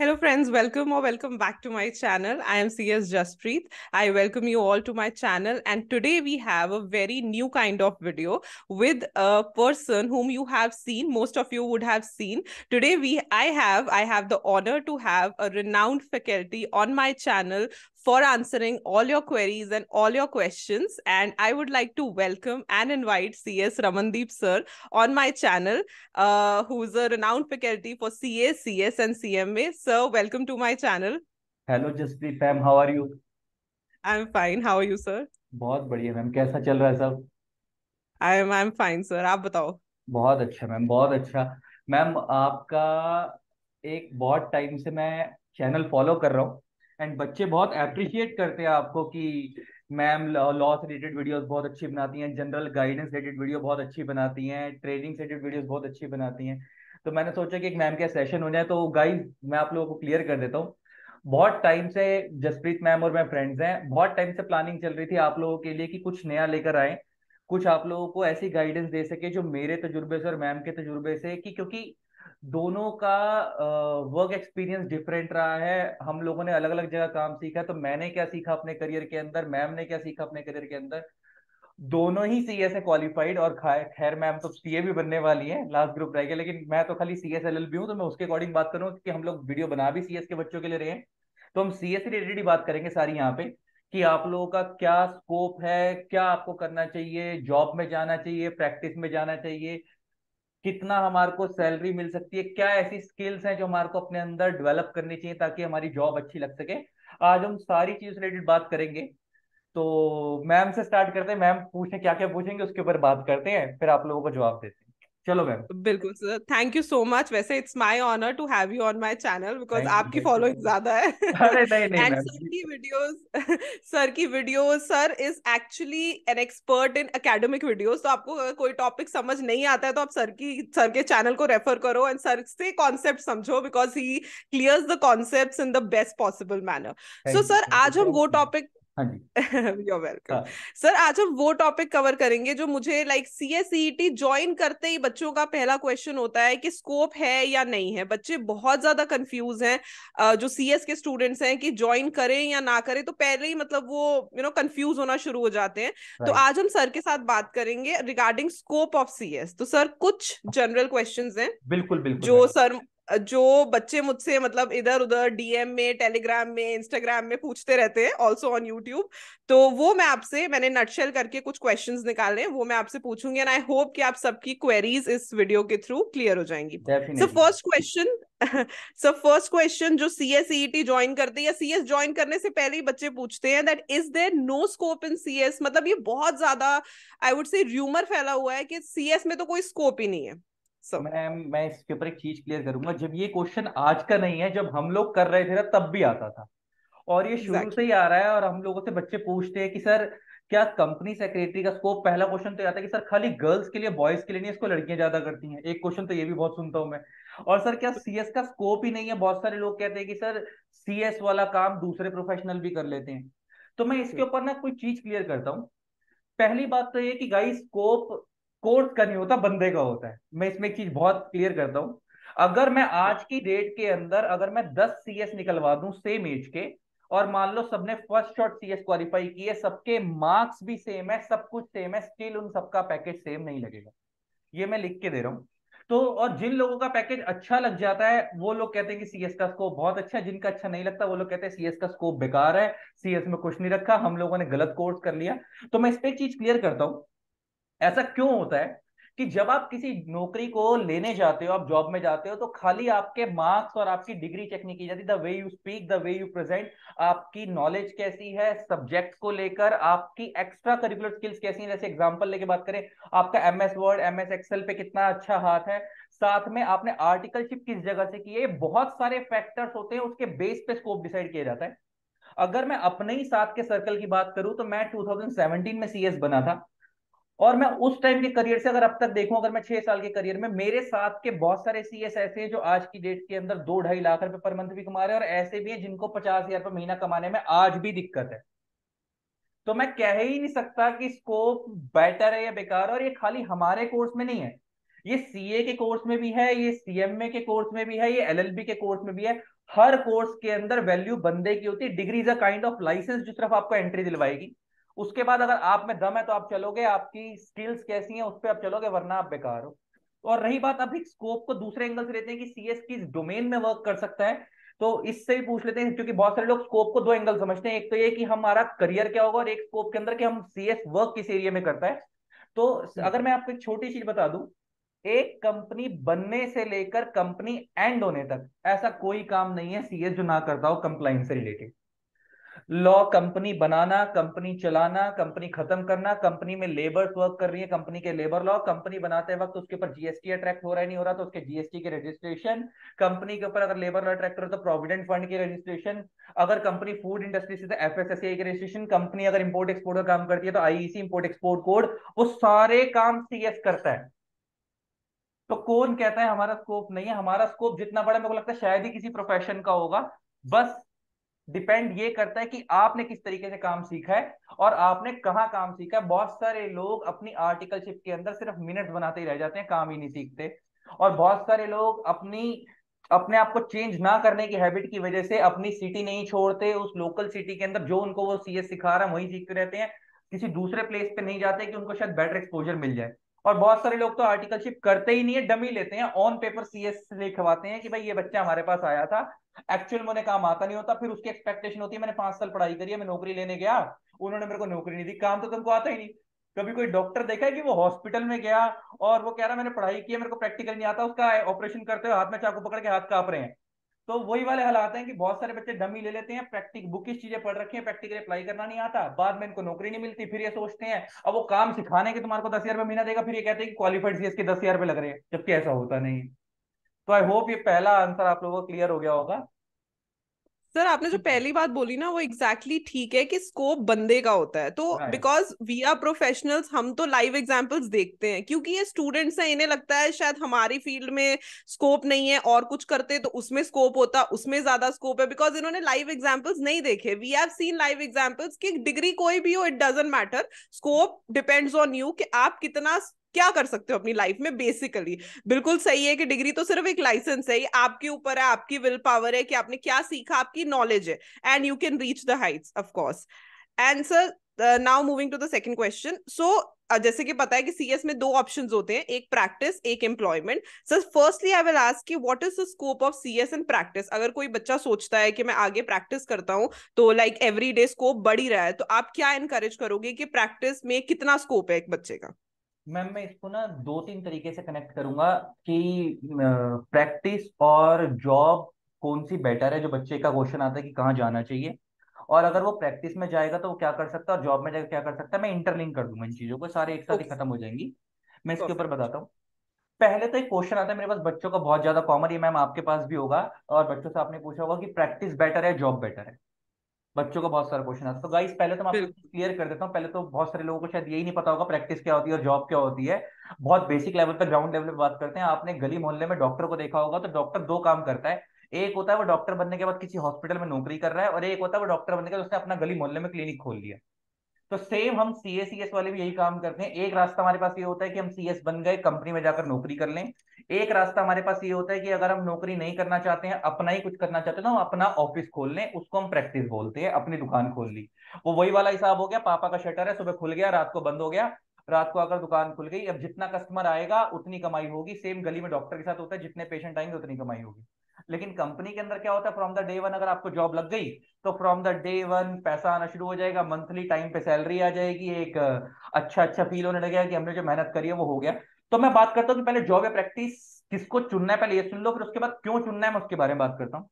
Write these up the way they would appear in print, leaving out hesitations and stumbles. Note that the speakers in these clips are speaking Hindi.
Hello, friends. Welcome or welcome back to my channel. I am CS Jaspreet. I welcome you all to my channel. And today we have a very new kind of video with a person whom you have seen. Most of you would have seen. Today I have the honor to have a renowned faculty on my channel for answering all your queries and all your questions. And I would like to welcome and invite CS Ramandeep sir on my channel, who's a renowned faculty for CA, CS, and CMA. So, welcome to my channel. Hello Jaspreet ma'am, how are you? I'm fine. How are you, sir? बहुत बढ़िया मैम, कैसा चल रहा है सब? I'm fine, sir. आप बताओ. बहुत अच्छा मैम, बहुत अच्छा। मैम आपका एक बहुत टाइम से मैं चैनल फॉलो कर रहा हूँ। एंड बच्चे बहुत अप्रिशिएट करते हैं आपको कि मैम लॉ से रिलेटेड वीडियोस बहुत अच्छी बनाती हैं, जनरल गाइडेंस रिलेटेड वीडियो बहुत अच्छी बनाती हैं, ट्रेनिंग से रिलेटेड वीडियोस बहुत अच्छी बनाती हैं। तो मैंने सोचा कि एक मैम का सेशन हो जाए। तो गाइज, मैं आप लोगों को क्लियर कर देता हूँ। बहुत टाइम से जसप्रीत मैम और मैं फ्रेंड्स हैं। बहुत टाइम से प्लानिंग चल रही थी आप लोगों के लिए कि कुछ नया लेकर आए, कुछ आप लोगों को ऐसी गाइडेंस दे सके जो मेरे तजुर्बे से और मैम के तजुर्बे से, कि क्योंकि दोनों का वर्क एक्सपीरियंस डिफरेंट रहा है। हम लोगों ने अलग अलग जगह काम सीखा, तो मैंने क्या सीखा अपने करियर के अंदर, मैम ने क्या सीखा अपने करियर के अंदर। दोनों ही सीए से क्वालिफाइड, और खैर मैम तो सीए भी बनने वाली है, लास्ट ग्रुप रह गया, लेकिन मैं तो खाली सीएस एलएलबी हूँ। तो मैं उसके अकॉर्डिंग बात करूँ कि हम लोग वीडियो बना भी सीएस के बच्चों के लिए रहे हैं। तो हम सीएस से रिलेटेड ही बात करेंगे सारी यहाँ पे, कि आप लोगों का क्या स्कोप है, क्या आपको करना चाहिए, जॉब में जाना चाहिए, प्रैक्टिस में जाना चाहिए, कितना हमारे को सैलरी मिल सकती है, क्या ऐसी स्किल्स हैं जो हमारे को अपने अंदर डेवलप करनी चाहिए ताकि हमारी जॉब अच्छी लग सके। आज हम सारी चीज रिलेटेड बात करेंगे। तो मैम से स्टार्ट करते हैं। मैम पूछे क्या क्या पूछेंगे उसके ऊपर बात करते हैं, फिर आप लोगों को जवाब देते हैं। चलो मैम। बिल्कुल sir, thank you so much. वैसे it's my honour to have you on my channel because thank you, आपकी थैंक फॉलोइंग यू। ज्यादा है. अरे नहीं नहीं एंड मैम। सर की videos sir is actually an expert in academic videos. तो आपको अगर कोई टॉपिक समझ नहीं आता है तो आप सर के चैनल को रेफर करो एंड सर से कॉन्सेप्ट समझो because he clears the concepts in the best possible manner. So thank you, sir, thank you आज हम सो वो मच। टॉपिक हाँ जी। You're welcome. हाँ। सर, आज हम वो टॉपिक कवर करेंगे जो मुझे लाइक सीएसईटी ज्वाइन करते ही बच्चों का पहला क्वेश्चन होता है कि स्कोप है या नहीं है. बच्चे बहुत ज्यादा कंफ्यूज हैं. जो सीएस के स्टूडेंट्स हैं कि ज्वाइन करें या ना करें, तो पहले ही मतलब वो कंफ्यूज होना शुरू हो जाते हैं. तो राइट। आज हम सर के साथ बात करेंगे रिगार्डिंग स्कोप ऑफ सीएस. तो सर, कुछ जनरल क्वेश्चंस हैं बिल्कुल बिल्कुल जो मैम। सर जो बच्चे मुझसे मतलब इधर उधर डीएम में, टेलीग्राम में, इंस्टाग्राम में पूछते रहते हैं, ऑल्सो ऑन यूट्यूब. तो वो मैंने नटशेल करके कुछ क्वेश्चंस निकाले हैं, वो मैं आपसे पूछूंगी एंड आई होप कि आप सबकी क्वेरीज इस वीडियो के थ्रू क्लियर हो जाएंगी. So definitely. First question so first question जो सीएसईटी ज्वाइन करते हैं या सीएस ज्वाइन करने से पहले ही बच्चे पूछते हैं, that is there no scope in CS. मतलब ये बहुत ज्यादा आई वुड से र्यूमर फैला हुआ है कि सीएस में तो कोई स्कोप ही नहीं है. सो मैं इसके ऊपर एक चीज क्लियर करूंगा। जब ये क्वेश्चन आज का नहीं है, जब हम लोग कर रहे थे ना तब भी आता था, और ये शुरू से एग्जैक्टली. ही आ रहा है। और हम लोगों से बच्चे पूछते हैं कि सर क्या कंपनी सेक्रेटरी का स्कोप, पहला क्वेश्चन तो ये आता है कि सर खाली गर्ल्स के लिए, बॉयज के लिए नहीं, इसको लड़कियां ज्यादा करती हैं। एक क्वेश्चन तो ये भी बहुत सुनता हूं मैं। और सर क्या सीएस का स्कोप ही नहीं है? बहुत सारे लोग कहते हैं कि सर सीएस वाला काम दूसरे प्रोफेशनल भी कर लेते हैं। तो मैं इसके ऊपर ना कोई चीज क्लियर करता हूँ। पहली बात तो ये कि गाइस, स्कोप कोर्स का नहीं होता, बंदे का होता है। मैं इसमें एक चीज बहुत क्लियर करता हूँ। अगर मैं आज की डेट के अंदर, अगर मैं 10 सीएस निकलवा दूं सेम एज के, और मान लो सबने फर्स्ट शॉट सीएस क्वालिफाई किए, सबके मार्क्स भी सेम है, सब कुछ सेम है, स्टिल उन सबका पैकेज सेम नहीं लगेगा। ये मैं लिख के दे रहा हूँ। तो और जिन लोगों का पैकेज अच्छा लग जाता है वो लोग कहते हैं कि सीएस का स्कोप बहुत अच्छा है, जिनका अच्छा नहीं लगता वो लोग कहते हैं सीएस का स्कोप बेकार है, सीएस में कुछ नहीं रखा, हम लोगों ने गलत कोर्स कर लिया। तो मैं इस पे एक चीज क्लियर करता हूँ। ऐसा क्यों होता है कि जब आप किसी नौकरी को लेने जाते हो, आप जॉब में जाते हो, तो खाली आपके मार्क्स और आपकी डिग्री चेक नहीं की जाती। The way you speak, the way you present, आपकी नॉलेज कैसी है सब्जेक्ट को लेकर, आपकी एक्स्ट्रा करिकुलर स्किल्स कैसी हैं। जैसे एग्जांपल लेके बात करें, आपका एमएस वर्ड, एमएस एक्सेल पे कितना अच्छा हाथ है, साथ में आपने आर्टिकलशिप किस जगह से की है, बहुत सारे फैक्टर्स होते हैं, उसके बेस पे स्कोप डिसाइड किया जाता है। अगर मैं अपने ही साथ के सर्कल की बात करूं, तो मैं 2017 में सीएस बना था। और मैं उस टाइम के करियर से अगर अब तक देखूं, अगर मैं 6 साल के करियर में, मेरे साथ के बहुत सारे सीएस ऐसे हैं जो आज की डेट के अंदर 2-2.5 लाख रुपए पर मंथ भी कमा रहे हैं, और ऐसे भी हैं जिनको 50,000 रुपये महीना कमाने में आज भी दिक्कत है। तो मैं कह ही नहीं सकता कि स्कोप बेटर है या बेकार है। और ये खाली हमारे कोर्स में नहीं है, ये सीए के कोर्स में भी है, ये सीएमए के कोर्स में भी है, ये एलएलबी के कोर्स में भी है। हर कोर्स के अंदर वैल्यू बंदे की होती है। Degree is a kind of licence जो सिर्फ आपको एंट्री दिलवाएगी। उसके बाद अगर आप में दम है तो आप चलोगे, आपकी स्किल्स कैसी हैं उस पर आप चलोगे, वरना आप बेकार हो। और रही बात, अभी स्कोप को दूसरे एंगल से लेते हैं कि सीएस किस डोमेन में वर्क कर सकता है, तो इससे भी पूछ लेते हैं, क्योंकि बहुत सारे लोग स्कोप को दो एंगल समझते हैं। एक तो ये कि हमारा करियर क्या होगा, और एक स्कोप के अंदर कि हम सीएस वर्क किस एरिया में करता है। तो अगर मैं आपको एक छोटी चीज बता दूं, एक कंपनी बनने से लेकर कंपनी एंड होने तक ऐसा कोई काम नहीं है सीएस जो ना करता हो कंप्लाइंस से रिलेटेड। लॉ, कंपनी बनाना, कंपनी चलाना, कंपनी खत्म करना, कंपनी में लेबर्स वर्क कर रही है, कंपनी के लेबर लॉ, कंपनी बनाते वक्त उसके ऊपर जीएसटी अट्रैक्ट हो रहा है नहीं हो रहा तो उसके जीएसटी के रजिस्ट्रेशन, कंपनी के ऊपर अगर लेबर लॉ अट्रैक्ट हो रहा तो प्रोविडेंट फंड के रजिस्ट्रेशन, अगर कंपनी फूड इंडस्ट्री से तो एफएसएसएआई के रजिस्ट्रेशन, कंपनी अगर इंपोर्ट एक्सपोर्ट का काम करती है तो आईईसी इंपोर्ट एक्सपोर्ट कोड, वो सारे काम सीएस करता है। तो कौन कहता है हमारा स्कोप नहीं है? हमारा स्कोप जितना बड़ा मेरे को लगता है शायद ही किसी प्रोफेशन का होगा। बस डिपेंड ये करता है कि आपने किस तरीके से काम सीखा है और आपने कहाँ काम सीखा है। बहुत सारे लोग अपनी आर्टिकलशिप के अंदर सिर्फ मिनट बनाते ही रह जाते हैं, काम ही नहीं सीखते। और बहुत सारे लोग अपने आप को चेंज ना करने की हैबिट की वजह से अपनी सिटी नहीं छोड़ते, उस लोकल सिटी के अंदर जो उनको वो सीएस सिखा रहा है वही सीखते रहते हैं, किसी दूसरे प्लेस पे नहीं जाते कि उनको शायद बेटर एक्सपोजर मिल जाए। और बहुत सारे लोग तो आर्टिकलशिप करते ही नहीं है, डमी लेते हैं, ऑन पेपर सीएस लिखवाते हैं कि भाई ये बच्चा हमारे पास आया था, एक्चुअल में उन्हें काम आता नहीं होता। फिर उसकी एक्सपेक्टेशन होती है मैंने 5 साल पढ़ाई करी है, मैं नौकरी लेने गया, उन्होंने मेरे को नौकरी नहीं दी। काम तो तुमको आता ही नहीं। कभी कोई डॉक्टर देखा है कि वो हॉस्पिटल में गया और वो कह रहा मैंने पढ़ाई की है, मेरे को प्रैक्टिकल नहीं आता, उसका ऑपरेशन करते हुए हाथ में चाकू पकड़ के हाथ कांप रहे हैं। तो वही वाले हालात हैं कि बहुत सारे बच्चे डमी ले लेते हैं, प्रैक्टिक बुकिश चीजें पढ़ रखी हैं, प्रैक्टिकल अप्लाई करना नहीं आता, बाद में इनको नौकरी नहीं मिलती, फिर ये सोचते हैं अब वो काम सिखाने के तुम्हारे को 10,000 रुपये महीना देगा, फिर ये कहते हैं कि क्वालिफाइड सीएस के 10,000 रुपये लग रहे हैं, जबकि ऐसा होता नहीं। तो आई होप ये पहला आंसर आप लोगों को क्लियर हो गया होगा। सर आपने जो पहली बात बोली ना वो एग्जैक्टली exactly ठीक है कि स्कोप बंदे का होता है, तो right. Because we are professionals हम तो लाइव एग्जांपल्स देखते हैं, क्योंकि ये स्टूडेंट्स हैं, इन्हें लगता है शायद हमारी फील्ड में स्कोप नहीं है और कुछ करते तो उसमें स्कोप होता, उसमें ज्यादा स्कोप है, बिकॉज इन्होंने लाइव एग्जांपल्स नहीं देखे। We have seen live examples कि डिग्री कोई भी हो, it doesn't matter, scope depends on you कि आप कितना क्या कर सकते हो अपनी लाइफ में बेसिकली। बिल्कुल सही है कि डिग्री तो सिर्फ एक लाइसेंस है, ये आपके ऊपर है, आपकी विल पावर है कि आपने क्या सीखा, आपकी नॉलेज है, and you can reach the heights of course. And sir now moving to the second question. So जैसे कि पता है कि सीएस में दो ऑप्शंस होते हैं, एक प्रैक्टिस एक employment. Sir firstly I will ask कि what is the scope of CS and practice. अगर कोई बच्चा सोचता है कि मैं आगे प्रैक्टिस करता हूँ तो लाइक एवरी डे स्कोप बढ़ ही रहा है, तो आप क्या इनकरेज करोगे कि प्रैक्टिस में कितना स्कोप है एक बच्चे का? मैम मैं इसको ना दो तीन तरीके से कनेक्ट करूंगा कि प्रैक्टिस और जॉब कौन सी बेटर है, जो बच्चे का क्वेश्चन आता है कि कहाँ जाना चाहिए, और अगर वो प्रैक्टिस में जाएगा तो वो क्या कर सकता है और जॉब में जाएगा क्या कर सकता है। मैं इंटरलिंक कर दूंगा इन चीजों को, सारे एक साथ ही ओके, खत्म हो जाएंगी। मैं इसके ऊपर परफेक्ट। बताता हूँ। पहले तो एक क्वेश्चन आता है मेरे पास बच्चों का बहुत ज्यादा कॉमन, ये मैम आपके पास भी होगा और बच्चों से आपने पूछा होगा कि प्रैक्टिस बेटर है जॉब बेटर है। बच्चों का बहुत सारा क्वेश्चन आता है। तो गाइस पहले तो मैं आपको बिल्कुल क्लियर कर देता हूँ, पहले तो बहुत सारे लोगों को शायद यही नहीं पता होगा प्रैक्टिस क्या होती है और जॉब क्या होती है। बहुत बेसिक लेवल पे, ग्राउंड लेवल पे बात करते हैं। आपने गली मोहल्ले में डॉक्टर को देखा होगा, तो डॉक्टर दो काम करता है। एक होता है वो डॉक्टर बनने के बाद किसी हॉस्पिटल में नौकरी कर रहा है, और एक होता है वो डॉक्टर बनने के बाद उसने अपना गली मोहल्ले में क्लिनिक खोल लिया। तो सेम हम सीएस वाले भी यही काम करते हैं। एक रास्ता हमारे पास ये होता है कि हम सीएस बन गए, कंपनी में जाकर नौकरी कर लें। एक रास्ता हमारे पास ये होता है कि अगर हम नौकरी नहीं करना चाहते हैं, अपना ही कुछ करना चाहते हैं, तो हम अपना ऑफिस खोल लें, उसको हम प्रैक्टिस बोलते हैं, अपनी दुकान खोल ली। वो वही वाला हिसाब हो गया, पापा का शटर है, सुबह खुल गया रात को बंद हो गया, रात को अगर दुकान खुल गई, अब जितना कस्टमर आएगा उतनी कमाई होगी। सेम गली में डॉक्टर के साथ होता है, जितने पेशेंट आएंगे उतनी कमाई होगी। लेकिन कंपनी के अंदर क्या होता है, फ्रॉम द डे वन अगर आपको जॉब लग गई तो फ्रॉम द डे वन पैसा आना शुरू हो जाएगा, मंथली टाइम पे सैलरी आ जाएगी, एक अच्छा अच्छा फील होने लगेगा कि हमने जो मेहनत करी है वो हो गया। तो मैं बात करता हूँ कि पहले जॉब या प्रैक्टिस किसको चुनना है, पहले ये सुन लो, फिर उसके बाद क्यों चुनना है मैं उसके बारे में बात करता हूँ।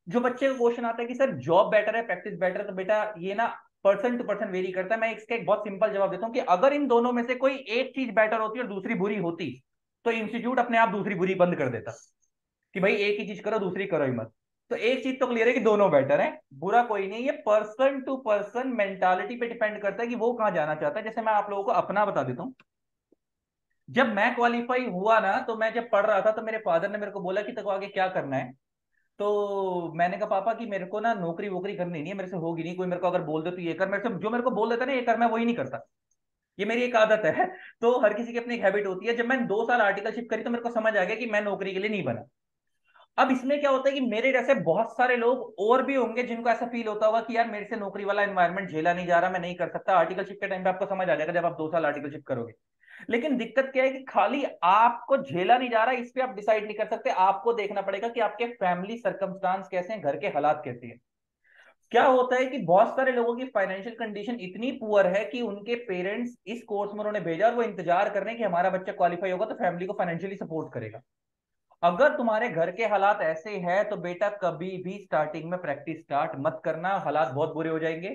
जो बच्चे का क्वेश्चन आता है कि सर जॉब बेटर है प्रैक्टिस बेटर है, तो बेटा ये ना पर्सन टू पर्सन वेरी करता है। मैं इसका एक बहुत सिंपल जवाब देता हूँ कि अगर इन दोनों में से कोई एक चीज बेटर होती और दूसरी बुरी होती, तो इंस्टीट्यूट अपने आप दूसरी बुरी बंद कर देता कि भाई एक ही चीज करो दूसरी करो ही मत। तो एक चीज तो क्लियर है कि दोनों बेटर है, बुरा कोई नहीं। ये पर्सन टू पर्सन मेंटालिटी पे डिपेंड करता है कि वो कहाँ जाना चाहता है। जैसे मैं आप लोगों को अपना बता देता हूँ, जब मैं क्वालिफाई हुआ ना, तो मैं जब पढ़ रहा था तो मेरे फादर ने मेरे को बोला कि तेको आगे क्या करना है। तो मैंने कहा पापा कि मेरे को ना नौकरी वोकरी करनी नहीं है, मेरे से होगी नहीं, कोई मेरे को अगर बोल दे तो ये कर, मेरे से जो मेरे को बोल देता ना ये कर, मैं वही नहीं करता। ये मेरी एक आदत है। तो हर किसी की अपनी एक हैबिट होती है। जब मैंने 2 साल आर्टिकलशिप करी तो मेरे को समझ आ गया कि मैं नौकरी के लिए नहीं बना। अब इसमें क्या होता है कि मेरे जैसे बहुत सारे लोग और भी होंगे जिनको ऐसा फील होता होगा कि यार मेरे से नौकरी वाला एनवायरनमेंट झेला नहीं जा रहा, मैं नहीं कर सकता। आर्टिकलशिप के टाइम पे आपको समझ आ जाएगा जब आप 2 साल आर्टिकलशिप करोगे। लेकिन दिक्कत क्या है कि खाली आपको झेला नहीं जा रहा, इस पे आप डिसाइड नहीं कर सकते। आपको देखना पड़ेगा कि आपके फैमिली सर्कमस्टांस कैसे हैं, घर के हालात कैसे हैं। क्या होता है कि बहुत सारे लोगों की फाइनेंशियल कंडीशन इतनी पुअर है कि उनके पेरेंट्स इस कोर्स में उन्होंने भेजा और वो इंतजार कर रहे हैं कि हमारा बच्चा क्वालिफाई होगा तो फैमिली को फाइनेंशियली सपोर्ट करेगा। अगर तुम्हारे घर के हालात ऐसे हैं तो बेटा कभी भी स्टार्टिंग में प्रैक्टिस स्टार्ट मत करना, हालात बहुत बुरे हो जाएंगे।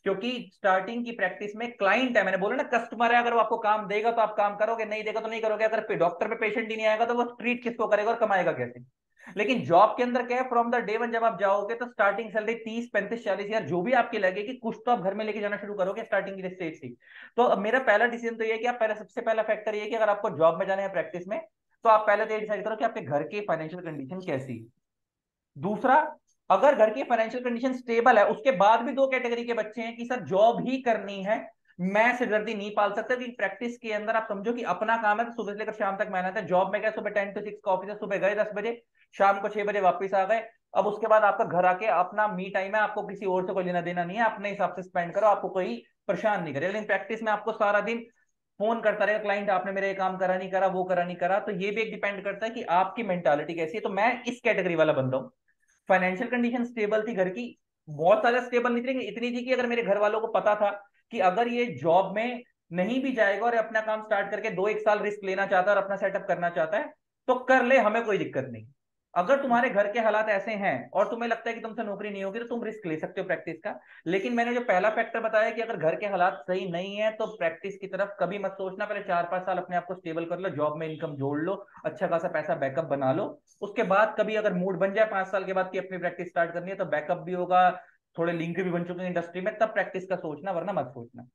क्योंकि स्टार्टिंग की प्रैक्टिस में क्लाइंट है, मैंने बोला ना कस्टमर है, अगर वो आपको काम देगा तो आप काम करोगे, नहीं देगा तो नहीं करोगे। अगर डॉक्टर पे पेशेंट ही नहीं आएगा तो वो ट्रीट किसको करेगा और कमाएगा कैसे। लेकिन जॉब के अंदर क्या है, फ्रॉम द डे वन जब आप जाओगे तो स्टार्टिंग सैलरी 30 35 40 हजार जो भी आपकी लगेगी, कुछ तो आप घर में लेके जाना शुरू करोगे स्टार्टिंग की स्टेज से। तो अब मेरा पहला डिसीजन तो ये है कि आप पहले, सबसे पहला फैक्टर ये है कि अगर आपको जॉब में जाना है प्रैक्टिस में, तो आप पहले तो ये डिसाइड करो कि आपके घर की फाइनेंशियल कंडीशन कैसी है। दूसरा, अगर घर की फाइनेंशियल कंडीशन स्टेबल है, उसके बाद भी दो कैटेगरी के बच्चे हैं कि सर जॉब ही करनी है, मैं सिरदर्दी नहीं पाल सकता। क्योंकि प्रैक्टिस के अंदर आप समझो कि अपना काम है तो सुबह से लेकर शाम तक मेहनत है। जॉब में क्या, सुबह 10 to 6 का ऑफिस है, सुबह गए 10 बजे, शाम को 6 बजे वापस आ गए। अब उसके बाद आपका घर आके अपना मी टाइम है, आपको किसी और से कोई लेना देना नहीं है, अपने हिसाब से स्पेंड करो, आपको कोई परेशान नहीं करेगा। लेकिन प्रैक्टिस में आपको सारा दिन फोन करता रहेगा क्लाइंट, आपने मेरा ये काम करा नहीं करा, वो करा नहीं करा। तो ये भी एक डिपेंड करता है कि आपकी मेंटालिटी कैसी है। तो मैं इस कैटेगरी वाला बंदा हूँ। फाइनेंशियल कंडीशन स्टेबल थी घर की, बहुत ज्यादा स्टेबल नहीं थी लेकिन इतनी थी कि अगर मेरे घर वालों को पता था कि अगर ये जॉब में नहीं भी जाएगा और अपना काम स्टार्ट करके 2 1 साल रिस्क लेना चाहता है और अपना सेटअप करना चाहता है तो कर ले, हमें कोई दिक्कत नहीं। अगर तुम्हारे घर के हालात ऐसे हैं और तुम्हें लगता है कि तुमसे नौकरी नहीं होगी तो तुम रिस्क ले सकते हो प्रैक्टिस का। लेकिन मैंने जो पहला फैक्टर बताया कि अगर घर के हालात सही नहीं है तो प्रैक्टिस की तरफ कभी मत सोचना। पहले 4 5 साल अपने आप को स्टेबल कर लो, जॉब में इनकम जोड़ लो, अच्छा खासा पैसा बैकअप बना लो। उसके बाद कभी अगर मूड बन जाए 5 साल के बाद की अपनी प्रैक्टिस स्टार्ट करनी है तो बैकअप भी होगा, थोड़े लिंक भी बन चुके हैं इंडस्ट्री में, तब प्रैक्टिस का सोचना, वरना मत सोचना।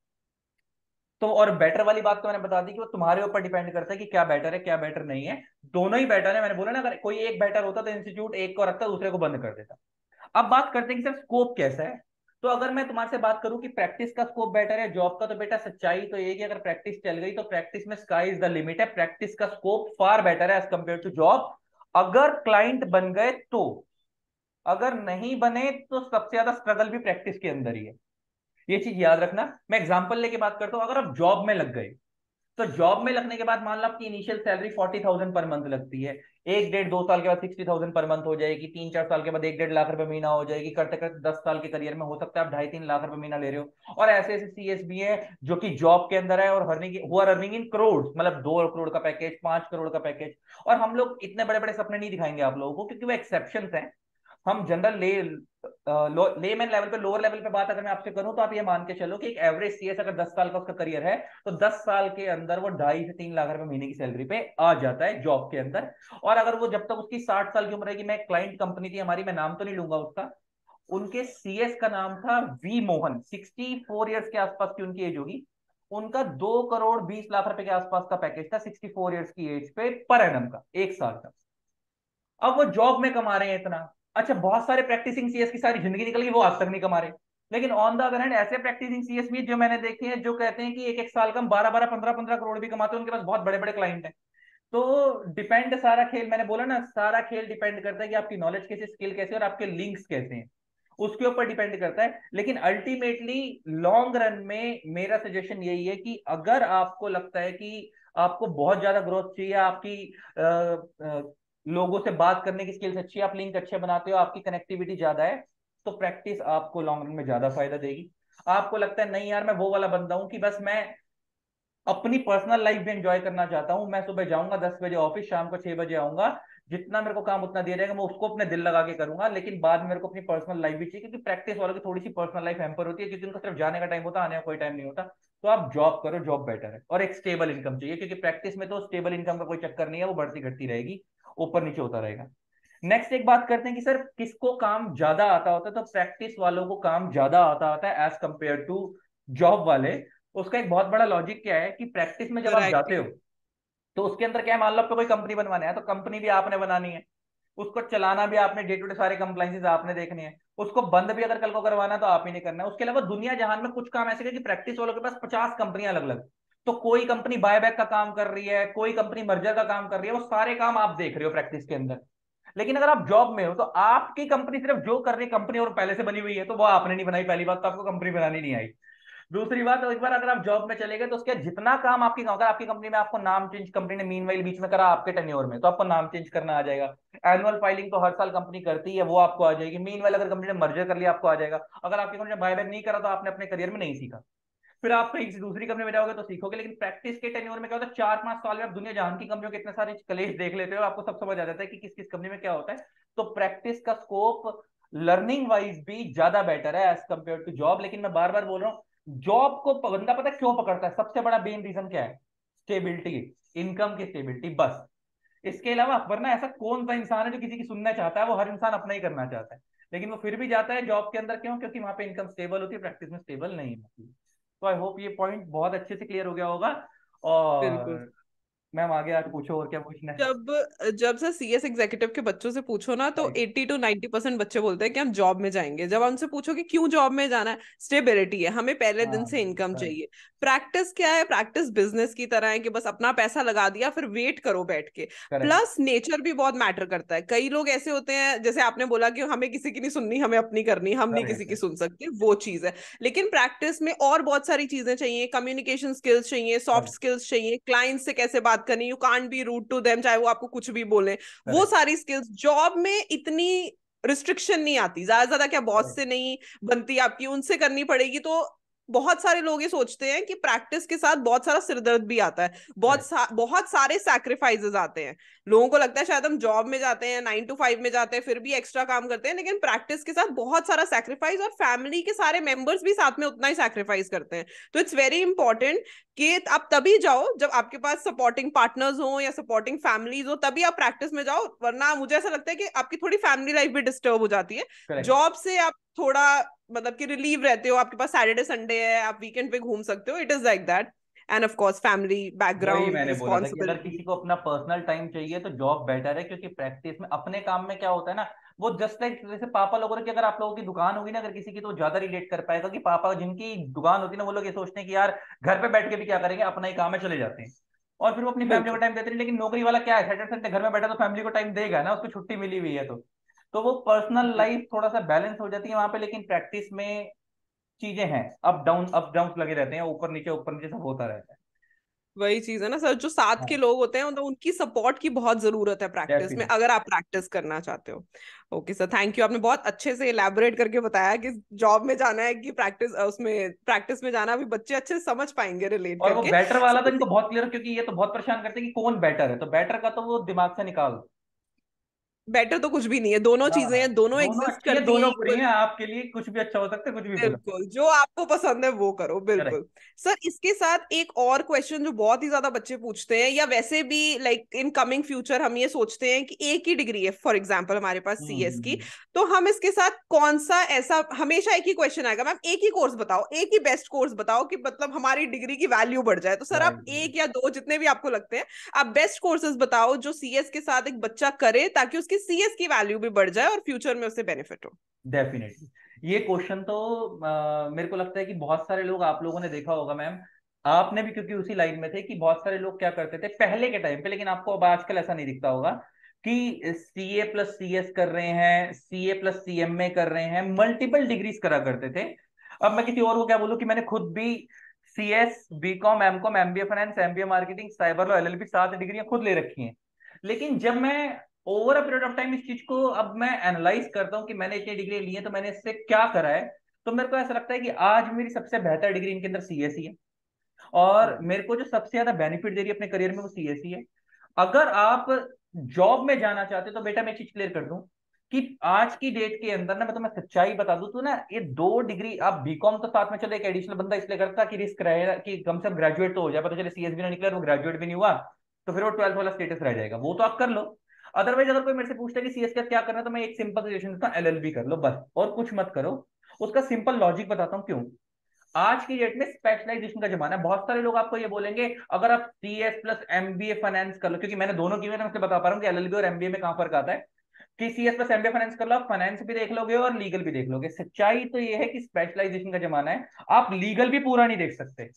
तो और बेटर वाली बात तो मैंने बता दी कि वो तुम्हारे ऊपर डिपेंड करता है कि क्या बेटर है क्या बेटर नहीं है। दोनों ही बेटर है। मैंने बोला ना, अगर कोई एक बेटर होता तो इंस्टीट्यूट एक को रखता दूसरे को बंद कर देता। अब बात करते हैं कि सर स्कोप कैसा है। तो अगर मैं तुम्हारे से बात करूं कि प्रैक्टिस का स्कोप बेटर है जॉब का, तो बेटा सच्चाई तो ये कि अगर प्रैक्टिस चल गई तो प्रैक्टिस में स्काई इज द लिमिट है। प्रैक्टिस का स्कोप फार बेटर है एज कंपेयर टू जॉब, अगर क्लाइंट बन गए तो। अगर नहीं बने तो सबसे ज्यादा स्ट्रगल भी प्रैक्टिस के अंदर ही है, ये चीज याद रखना। मैं एग्जांपल लेके बात करता हूं, अगर आप जॉब में लग गए तो जॉब में लगने के बाद मान लो आपकी इनिशियल सैलरी 40,000 पर मंथ लगती है, 1 1.5 2 साल के बाद 60,000 पर मंथ हो जाएगी, 3 4 साल के बाद 1 1.5 लाख रुपए महीना हो जाएगी, करते करते 10 साल के करियर में हो सकता है आप 2.5 3 लाख रुपए महीना ले रहे हो। और ऐसे ऐसे सीएस भी है जो कि जॉब के अंदर है और अर्निंग इन करोड़, मतलब 2 करोड़ का पैकेज, 5 करोड़ का पैकेज। और हम लोग इतने बड़े बड़े सपने नहीं दिखाएंगे आप लोगों को क्योंकि वो एक्सेप्शन है। हम जनरल लेमैन लेवल पे, लोअर लेवल पे बात अगर मैं आपसे करूं तो आप ये मान के चलो कि एक एवरेज सीएस अगर 10 साल का उसका करियर है तो 10 साल के अंदर वो 2.5 से 3 लाख रुपए महीने की सैलरी पे आ जाता है जॉब के अंदर। और अगर वो जब तक उसकी 60 साल की उम्र रहेगी, मैं क्लाइंट कंपनी थी हमारी, मैं नाम तो नहीं लूंगा उसका, उनके सीएस का नाम था वी मोहन, 64 ईयर्स के आसपास की उनकी एज होगी। उनका 2 करोड़ 20 लाख रुपए के आसपास का पैकेज था 64 ईयर्स की एज पे पर एनम का, 1 साल का। अब वो जॉब में कमा रहे हैं इतना। अच्छा, बहुत सारे प्रैक्टिसिंग सीएस की सारी जिंदगी निकल गई, वो आज तक नहीं कमा रहे। लेकिन ऑन द अदर हैंड ऐसे प्रैक्टिसिंग सीएस भी जो मैंने देखे हैं जो कहते हैं कि एक एक साल का हम 12 12 15 15 करोड़ भी कमाते हैं, उनके पास बहुत बड़े बड़े क्लाइंट हैं। तो डिपेंड, सारा खेल, मैंने बोला ना सारा खेल डिपेंड करता है कि आपकी नॉलेज कैसे, स्किल कैसे और आपके लिंक्स कैसे हैं, उसके ऊपर डिपेंड करता है। लेकिन अल्टीमेटली लॉन्ग रन में मेरा सजेशन यही है कि अगर आपको लगता है कि आपको बहुत ज्यादा ग्रोथ चाहिए, आपकी लोगों से बात करने की स्किल्स अच्छी है, आप लिंक अच्छे बनाते हो, आपकी कनेक्टिविटी ज्यादा है, तो प्रैक्टिस आपको लॉन्ग रन में ज्यादा फायदा देगी। आपको लगता है नहीं यार मैं वो वाला बंदा हूं कि बस मैं अपनी पर्सनल लाइफ भी एंजॉय करना चाहता हूं, मैं सुबह जाऊंगा 10 बजे ऑफिस, शाम को 6 बजे आऊंगा, जितना मेरे को काम उतना दिया जाएगा मैं उसको अपने दिल लगा के करूंगा, लेकिन बाद में मेरे को अपनी पर्सनल लाइफ भी चाहिए। क्योंकि प्रैक्टिस वालों की थोड़ी सी पर्सनल लाइफ हैम्पर होती है क्योंकि उनका सिर्फ जाने का टाइम होता है, आने का कोई टाइम नहीं होता। तो आप जॉब करो, जॉब बेटर है, और एक स्टेबल इनकम चाहिए क्योंकि प्रैक्टिस में तो स्टेबल इनकम का कोई चक्कर नहीं है, वो बढ़ती घटती रहेगी, ऊपर नीचे होता रहेगा। नेक्स्ट एक बात करते हैं कि सर किसको काम ज्यादा आता होता है। तो प्रैक्टिस वालों को काम ज्यादा आता होता है एज कंपेयर टू जॉब वाले। उसका एक बहुत बड़ा लॉजिक क्या है कि प्रैक्टिस में जब आप जाते हो राइट। तो उसके अंदर क्या है, मान लो आपको कोई कंपनी बनवाना है तो कंपनी भी आपने बनानी है, उसको चलाना भी आपने, डे टू डे सारे कंप्लाइंसेस आपने देखने हैं, उसको बंद भी अगर कल को करवाना है तो आप ही नहीं करना है। उसके अलावा दुनिया जहान में कुछ काम ऐसे हैं कि प्रैक्टिस वालों के पास 50 कंपनियां अलग अलग, तो कोई कंपनी बायबैक का काम कर रही है, कोई कंपनी मर्जर का काम कर रही है, वो सारे काम आप देख रहे हो प्रैक्टिस के अंदर। लेकिन अगर आप जॉब में हो तो आपकी कंपनी सिर्फ जो कर रही है, कंपनी और पहले से बनी हुई है, तो वो आपने नहीं बनाई, पहली बात तो आपको कंपनी बनानी नहीं आई। दूसरी बात, एक बार अगर आप जॉब में चले गए तो उसके जितना काम आपकी, अगर आपकी कंपनी में आपको नाम चेंज कंपनी ने मीनवाइल बीच में करा आपके टेन्योर में, तो आपको नाम चेंज करना आ जाएगा। एनुअल फाइलिंग तो हर साल कंपनी करती है, वो आपको आ जाएगी। मीनवाइल अगर कंपनी ने मर्जर कर लिया, आपको आ जाएगा। अगर आपकी कंपनी ने बायबैक नहीं करा तो आपने अपने करियर में नहीं सीखा। फिर आप कहीं से दूसरी कंपनी में जाओगे तो सीखोगे। लेकिन प्रैक्टिस के टेन्योर में क्या होता है, 4-5 साल में आप दुनिया जहान की कंपनियों के इतने सारे कलेश देख लेते हो, आपको सब समझ आ जाता है कि किस किस कंपनी में क्या होता है। तो प्रैक्टिस का स्कोप लर्निंग वाइज भी ज्यादा बेटर है एज कम्पेयर टू जॉब। लेकिन मैं बार बार बोल रहा हूँ, जॉब को बंदा पता है क्यों पकड़ता है? सबसे बड़ा मेन रीजन क्या है? स्टेबिलिटी, इनकम की स्टेबिलिटी, बस। इसके अलावा वरना ऐसा कौन सा इंसान है जो किसी की सुनना चाहता है? वो हर इंसान अपना ही करना चाहता है, लेकिन वो फिर भी जाता है जॉब के अंदर। क्यों? क्योंकि वहां पे इनकम स्टेबल होती है, प्रैक्टिस में स्टेबल नहीं होती। तो आई होप ये पॉइंट बहुत अच्छे से क्लियर हो गया होगा। बिल्कुल। और मैम आगे आप पूछो और क्या पूछना है। जब जब से सीएस एग्जीक्यूटिव के बच्चों से पूछो ना, तो राइट। 80 to 90% बच्चे बोलते हैं कि हम जॉब में जाएंगे। जब हम उनसे पूछो कि क्यों जॉब में जाना है, स्टेबिलिटी है, हमें पहले दिन हाँ। से इनकम राइट। चाहिए। प्रैक्टिस क्या है? प्रैक्टिस बिजनेस की तरह है कि बस अपना पैसा लगा दिया, फिर वेट करो बैठ के। करेक्ट। प्लस नेचर भी बहुत मैटर करता है। कई लोग ऐसे होते हैं, जैसे आपने बोला कि हमें किसी की नहीं सुननी, हमें अपनी करनी, हम नहीं किसी करेक्ट। की सुन सकते, वो चीज है। लेकिन प्रैक्टिस में और बहुत सारी चीजें चाहिए। कम्युनिकेशन स्किल्स चाहिए, सॉफ्ट करेक्ट। स्किल्स चाहिए, क्लाइंट से कैसे बात करनी, you can't be rude to them चाहे वो आपको कुछ भी बोले। वो करेक्ट। सारी स्किल्स जॉब में इतनी रिस्ट्रिक्शन नहीं आती, ज्यादा ज्यादा क्या बॉस करेक्ट। से नहीं बनती आपकी, उनसे करनी पड़ेगी। तो बहुत सारे लोग ये सोचते हैं कि प्रैक्टिस के साथ बहुत सारा सिरदर्द भी आता है, करेक्ट। बहुत सारे सैक्रिफाइसेस आते हैं। लोगों को लगता है शायद हम जॉब में जाते हैं, 9 to 5 में जाते हैं, फिर भी एक्स्ट्रा काम करते हैं, लेकिन प्रैक्टिस के साथ बहुत सारा सैक्रिफाइस, और फैमिली के सारे मेंबर्स भी साथ में उतना ही सैक्रिफाइस करते हैं। तो इट्स वेरी इंपॉर्टेंट कि आप तभी जाओ जब आपके पास सपोर्टिंग पार्टनर्स हो या सपोर्टिंग फैमिलीज हो, तभी आप प्रैक्टिस में जाओ। वरना मुझे ऐसा लगता है कि आपकी थोड़ी फैमिली लाइफ भी डिस्टर्ब हो जाती है। करेक्ट। जॉब से आप थोड़ा मतलब कि रिलीव रहते हो, आपके पास सैटरडे संडे है, आप वीकेंड पे घूम सकते हो, it is like that. End of course family वही बैकग्राउंड मैंने बोला था कि अगर रिस्पॉन्सिबिलिटी। किसी को अपना पर्सनल टाइम चाहिए तो जॉब बेटर है, क्योंकि प्रैक्टिस में अपने काम में क्या होता है ना, वो जस्ट लाइक जैसे पापा लोगों की, अगर आप लोगों की दुकान होगी ना अगर किसी की, तो ज्यादा रिलेट कर पाएगा कि पापा जिनकी दुकान होती है ना, वो लोग ये सोचते हैं कि यार घर पे बैठ के भी क्या करेंगे, अपना ही काम है, चले जाते हैं। और फिर वो अपनी फैमिली को बिल्कुल। टाइम देते नहीं। लेकिन नौकरी वाला क्या है, सैटरडे संडे घर में बैठा तो फैमिली को टाइम देगा ना, उसको छुट्टी मिली हुई है तो वो पर्सनल लाइफ थोड़ा सा बैलेंस हो जाती है वहां पे। लेकिन प्रैक्टिस में चीजें हैं, अप डाउन लगे रहते हैं, ऊपर नीचे सब होता रहता है। वही चीज है ना सर, जो साथ के हाँ। लोग होते हैं मतलब उनकी सपोर्ट की बहुत जरूरत है प्रैक्टिस में, डेफिनेट। अगर आप प्रैक्टिस करना चाहते हो। ओके सर, थैंक यू, आपने बहुत अच्छे से इलेबोरेट करके बताया कि जॉब में जाना है कि प्रैक्टिस, उसमें प्रैक्टिस में जाना, भी बच्चे अच्छे से समझ पाएंगे रिलेट और वो करके। बैटर वाला तो So, इनको बहुत क्लियर, क्योंकि ये तो बहुत परेशान करते हैं कि कौन बेटर है, तो बेटर का तो वो दिमाग से निकाल दो। बेटर तो कुछ भी नहीं है, दोनों हाँ। चीजें हैं, दोनों दोनों एग्जिस्ट अच्छी है, करती हैं दोनों बुरी हैं, इक्वली। आपके लिए कुछ भी अच्छा हो सकता है, कुछ भी बुरा। बिल्कुल, जो आपको पसंद है वो करो, करेक्ट। बिल्कुल। सर इसके साथ एक और क्वेश्चन जो बहुत ही ज्यादा बच्चे पूछते हैं, या वैसे भी लाइक इन कमिंग फ्यूचर हम ये सोचते हैं कि एक ही डिग्री है फॉर एग्जांपल हमारे पास सीएस की, तो हम इसके साथ कौन सा ऐसा, हमेशा एक ही क्वेश्चन आएगा, मैम एक ही कोर्स बताओ, एक ही बेस्ट कोर्स बताओ कि मतलब हमारी डिग्री की वैल्यू बढ़ जाए। तो सर आप राइट। एक या दो जितने भी आपको लगते हैं, आप बेस्ट कोर्सेज बताओ जो सीएस के साथ एक बच्चा करे, ताकि उसकी सीएस की वैल्यू भी बढ़ जाए और फ्यूचर में उसे बेनिफिट हो। डेफिनेटली ये क्वेश्चन तो मेरे को लगता है कि बहुत सारे लोग, आप लोगों ने देखा होगा मैम, आपने भी क्योंकि उसी लाइन में थे, कि बहुत सारे लोग क्या करते थे पहले के टाइम पे, लेकिन आपको अब आजकल ऐसा नहीं दिखता होगा, कि सीए प्लस सीएस कर रहे हैं, सीए प्लस सीएमए कर रहे हैं, मल्टीपल डिग्रीज करा करते थे। अब मैं किसी और को क्या बोलूं कि मैंने खुद भी CS, BCom, MCom, MBA finance, MBA marketing, cyber law, LLB, 7 डिग्रियां खुद ले रखी हैं। लेकिन जब मैं over a period of time इस चीज को अब मैं एनालाइज करता हूँ कि मैंने इतनी डिग्री ली है तो मैंने इससे क्या करा है, तो मेरे को ऐसा लगता है कि आज मेरी सबसे बेहतर डिग्री इनके अंदर सीएसई है। और मेरे को जो सबसे ज्यादा बेनिफिट दे रही है अपने करियर में वो सीएसई है। अगर आप जॉब में जाना चाहते हो तो बेटा मैं एक चीज क्लियर कर दूं, कि आज की डेट के अंदर ना, मैं तुम्हें सच्चाई बता दूं तो ना, ये 2 डिग्री, आप बीकॉम तो साथ में चलो एक एडिशनल बंदा इसलिए करता कि रिस्क रहेगा कि कम से कम ग्रेजुएट तो हो जाए, पता चले सीएस भी ना निकले और वो ग्रेजुएट भी नहीं हुआ, तो फिर वो 12th वाला स्टेटस रह जाएगा, वो तो आप कर लो। अदरवाइज अगर कोई मेरे से पूछता है कि सीएस का क्या करना है, तो मैं एक सिंपल सजेशन देता हूँ, एलएलबी कर लो बस, और कुछ मत करो। उसका सिंपल लॉजिक बताता हूँ क्यों। आज की डेट में स्पेशलाइजेशन का जमाना है। बहुत सारे लोग आपको ये बोलेंगे अगर आप सीएस प्लस एमबीए फाइनेंस कर लो, क्योंकि मैंने दोनों की, मैं आपसे बता पा रहा हूँ कि एलएलबी और एमबीए में कहां फर्क आता है, कि सीएस प्लस एमबीए फाइनेंस कर लो, आप फाइनेंस भी देख लोगे और लीगल भी देख लोगे। सच्चाई तो ये है कि स्पेशलाइजेशन का जमाना है, आप लीगल भी पूरा नहीं देख सकते।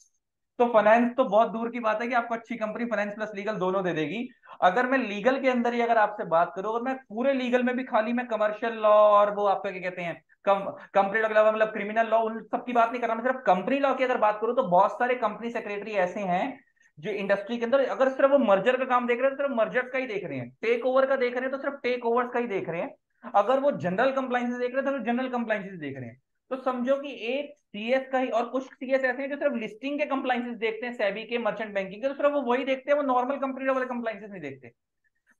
तो फाइनेंस तो बहुत दूर की बात है कि आपको अच्छी कंपनी फाइनेंस प्लस लीगल दोनों दे देगी। अगर मैं लीगल के अंदर ही अगर आपसे बात करूं, अगर मैं पूरे लीगल में भी खाली मैं कमर्शियल लॉ और वो आपका क्या कहते हैं कंपनी लॉ के अलावा मतलब क्रिमिनल लॉ उन सब की बात नहीं कर रहा, मैं सिर्फ कंपनी लॉ की अगर बात करूं तो बहुत सारे कंपनी सेक्रेटरी ऐसे हैं जो इंडस्ट्री के अंदर अगर सिर्फ वो मर्जर का काम देख रहे हैं तो सिर्फ मर्जर्स का ही देख रहे हैं, टेक ओवर का देख रहे हैं तो सिर्फ टेक ओवर्स का ही देख रहे हैं, अगर वो जनरल कंप्लाइंसेस देख रहे हैं तो सिर्फ जनरल कंप्लाइंसेस देख रहे हैं। तो समझो कि एक सीएस का ही, और कुछ सीएस ऐसे हैं जो सिर्फ लिस्टिंग के कंप्लाइंसेस देखते हैं, सेबी के, मर्चेंट बैंकिंग के, तो सिर्फ वो वही देखते हैं, वो नॉर्मल कंपनी वाले कंप्लाइंसेस नहीं देखते।